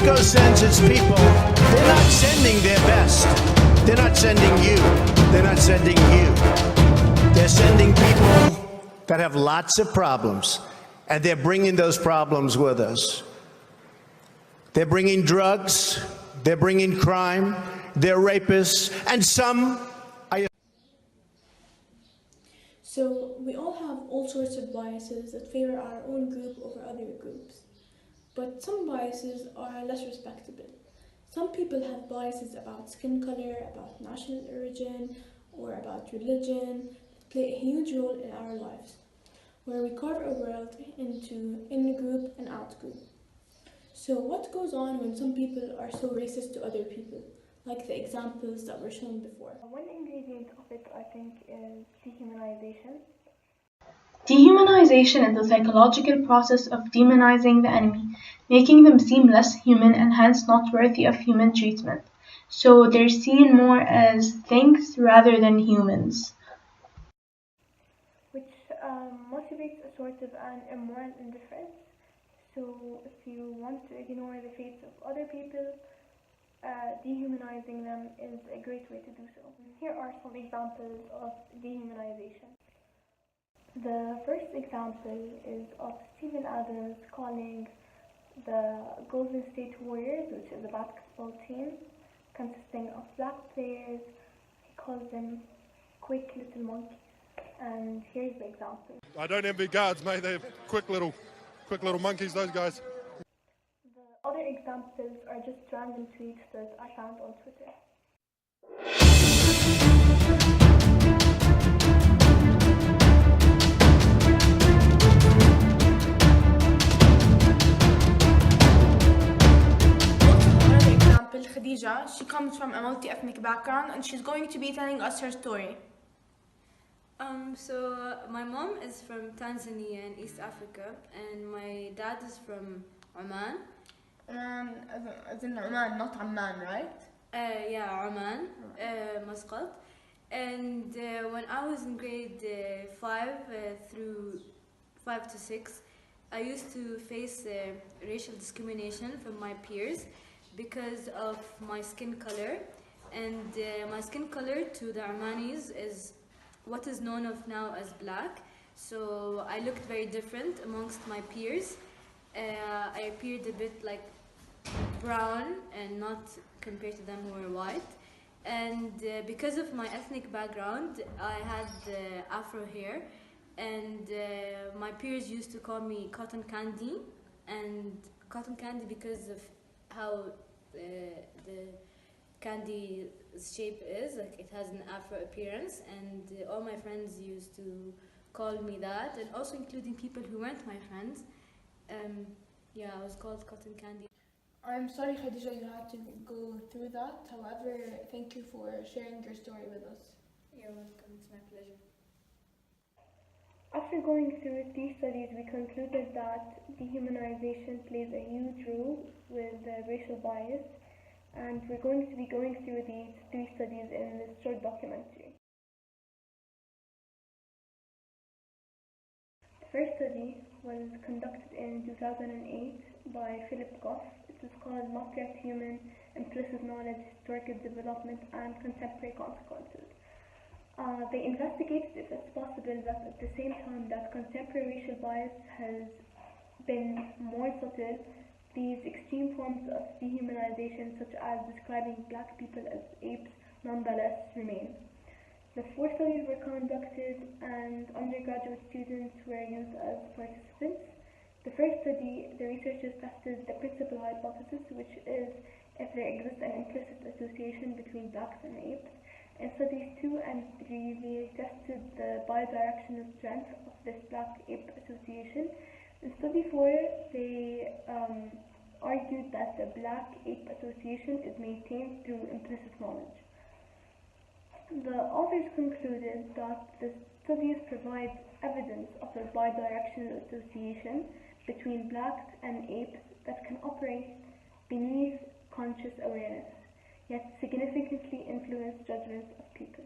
Mexico sends its people, they're not sending their best. They're not sending you. They're not sending you. They're sending people that have lots of problems, and they're bringing those problems with us. They're bringing drugs, they're bringing crime, they're rapists, and some are... So we all have all sorts of biases that favor our own group over other groups. But some biases are less respectable. Some people have biases about skin color, about national origin, or about religion that play a huge role in our lives, where we carve our world into in-group and out-group. So what goes on when some people are so racist to other people, like the examples that were shown before? One ingredient of it, I think, is dehumanization. Dehumanization is the psychological process of demonizing the enemy, making them seem less human and hence not worthy of human treatment. So they're seen more as things rather than humans. Which motivates a sort of an immoral indifference. So if you want to ignore the fates of other people, dehumanizing them is a great way to do so. Here are some examples of dehumanization. The first example is of Steven Adams calling the Golden State Warriors, which is a basketball team consisting of black players. He calls them quick little monkeys. And here's the example. I don't envy guards, mate. They're quick little monkeys, those guys. The other examples are just random tweets that I found on Twitter. Another example, Khadija, she comes from a multi-ethnic background and she's going to be telling us her story. So my mom is from Tanzania in East Africa, and my dad is from Oman. As in Oman, not Amman, right? Yeah, Oman, Muscat. And when I was in grade 5 through 5 to 6, I used to face racial discrimination from my peers because of my skin color. And my skin color to the Omanis is what is known of now as black. So I looked very different amongst my peers. I appeared a bit like brown and not compared to them who were white. And because of my ethnic background, I had afro hair, and my peers used to call me cotton candy, and cotton candy because of how the candy shape is, like it has an afro appearance, and all my friends used to call me that, and also including people who weren't my friends. Yeah, I was called cotton candy. I'm sorry, Khadija, you had to go through that. However, thank you for sharing your story with us. You're welcome, it's my pleasure. After going through these studies, we concluded that dehumanization plays a huge role with racial bias, and we're going to be going through these 3 studies in this short documentary. The first study was conducted in 2008 by Philip Goff. It was called Not Yet Human: Implicit Knowledge, Historical Development, and Contemporary Consequences. They investigated if it's possible that at the same time that contemporary racial bias has been more subtle, these extreme forms of dehumanization, such as describing black people as apes, nonetheless remain. The 4 studies were conducted and undergraduate students were used as participants. The first study, the researchers tested the principal hypothesis, which is if there exists an implicit association between blacks and apes. In studies 2 and 3, they tested the bidirectional strength of this black-ape association. In study 4, they argued that the black-ape association is maintained through implicit knowledge. The authors concluded that the studies provide evidence of a bidirectional association between blacks and apes that can operate beneath conscious awareness, yet significantly influence judgments of people.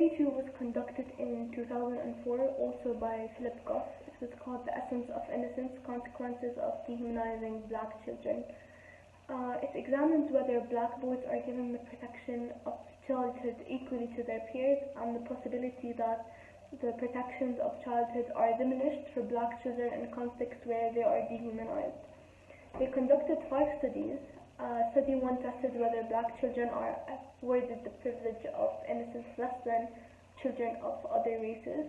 Study 2 was conducted in 2004, also by Philip Goff. It This is called The Essence of Innocence, Consequences of Dehumanizing Black Children. It examines whether black boys are given the protection of childhood equally to their peers and the possibility that the protections of childhood are diminished for black children in contexts where they are dehumanized. They conducted 5 studies. Study 1 tested whether black children are afforded the privilege of innocence less than children of other races.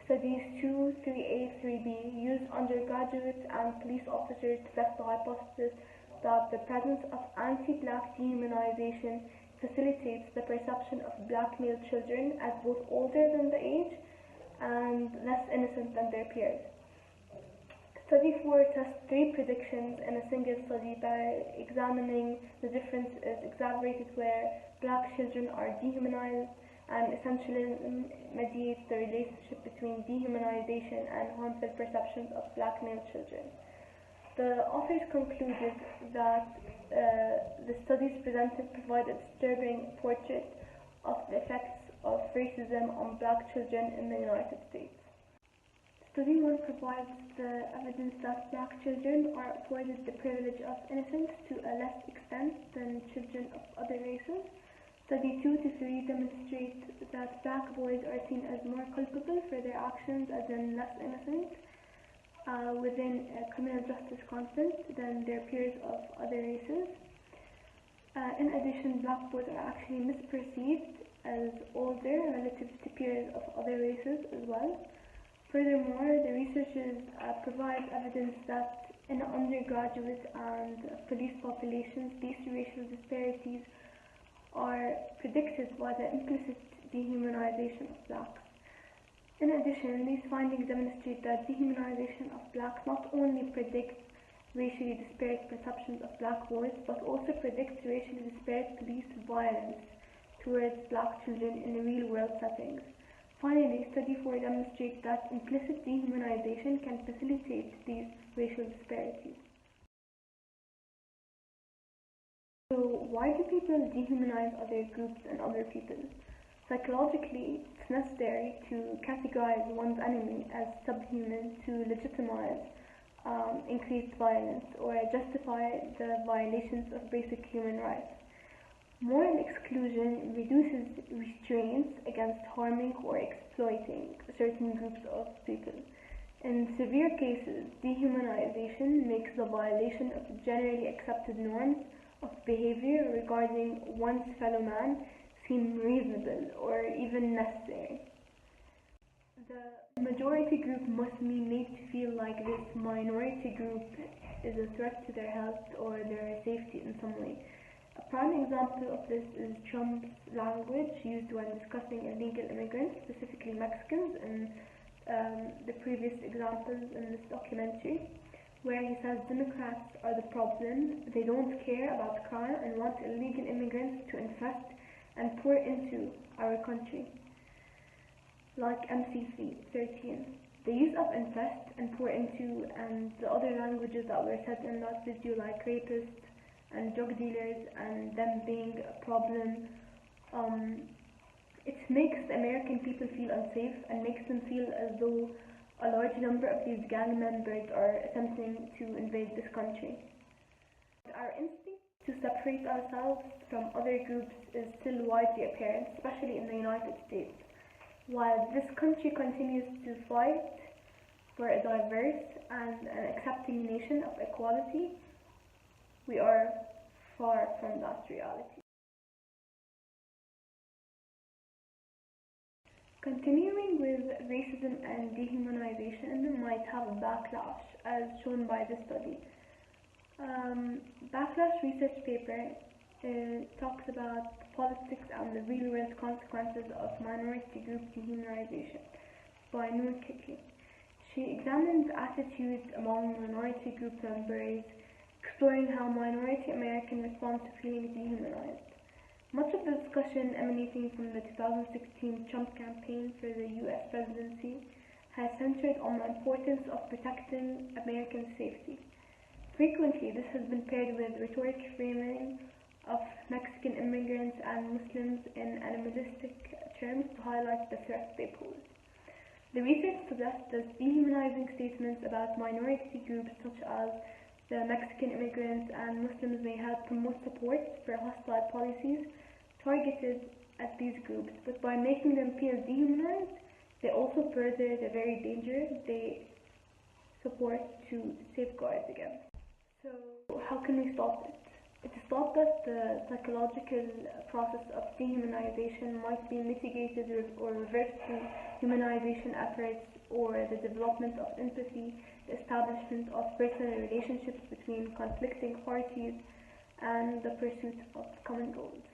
Studies 2, 3A, 3B used undergraduates and police officers to test the hypothesis that the presence of anti-black dehumanization facilitates the perception of black male children as both older than the age and less innocent than their peers. Study 4 tests 3 predictions in a single study by examining the difference is exaggerated where black children are dehumanized, and essentialism mediates the relationship between dehumanization and harmful perceptions of black male children. The authors concluded that the studies presented provide a disturbing portrait of the effects of racism on black children in the United States. Study 1 provides the evidence that black children are afforded the privilege of innocence to a less extent than children of other races. Study 2 to 3 demonstrate that black boys are seen as more culpable for their actions as in less innocent within a criminal justice context than their peers of other races. In addition, black boys are actually misperceived as older relative to peers of other races as well. Furthermore, the researchers provide evidence that in undergraduate and police populations, these racial disparities are predicted by the implicit dehumanization of blacks. In addition, these findings demonstrate that dehumanization of blacks not only predicts racially disparate perceptions of black boys, but also predicts racially disparate police violence towards black children in real-world settings. Finally, Study 4 demonstrates that implicit dehumanization can facilitate these racial disparities. So, why do people dehumanize other groups and other people? Psychologically, it's necessary to categorize one's enemy as subhuman to legitimize increased violence or justify the violations of basic human rights. Moral exclusion reduces restraints against harming or exploiting certain groups of people. In severe cases, dehumanization makes the violation of generally accepted norms of behavior regarding one's fellow man seem reasonable or even necessary. The majority group must be made to feel like this minority group is a threat to their health or their safety in some way. A prime example of this is Trump's language used when discussing illegal immigrants, specifically Mexicans, in the previous examples in this documentary, where he says Democrats are the problem, they don't care about crime and want illegal immigrants to infest and pour into our country. Like MC13. The use of infest and pour into and the other languages that were said in that video, like rapists and drug dealers and them being a problem, it makes the American people feel unsafe and makes them feel as though a large number of these gang members are attempting to invade this country. Our instinct to separate ourselves from other groups is still widely apparent, especially in the United States. While this country continues to fight for a diverse and an accepting nation of equality, we are far from that reality. Continuing with racism and dehumanization might have a backlash, as shown by this study. Backlash research paper talks about politics and the real-world consequences of minority group dehumanization by Noor Kiki. She examined attitudes among minority group members, exploring how minority Americans respond to feeling dehumanized. Much of the discussion emanating from the 2016 Trump campaign for the US presidency has centered on the importance of protecting American safety. Frequently, this has been paired with rhetoric framing of Mexican immigrants and Muslims in animalistic terms to highlight the threat they pose. The research suggests that dehumanizing statements about minority groups such as the Mexican immigrants and Muslims may help promote support for hostile policies targeted at these groups, but by making them feel dehumanized, they also further the very danger they support to safeguard against. So how can we stop it? It is thought that the psychological process of dehumanization might be mitigated or reversed through humanization efforts or the development of empathy, the establishment of personal relationships between conflicting parties, and the pursuit of common goals.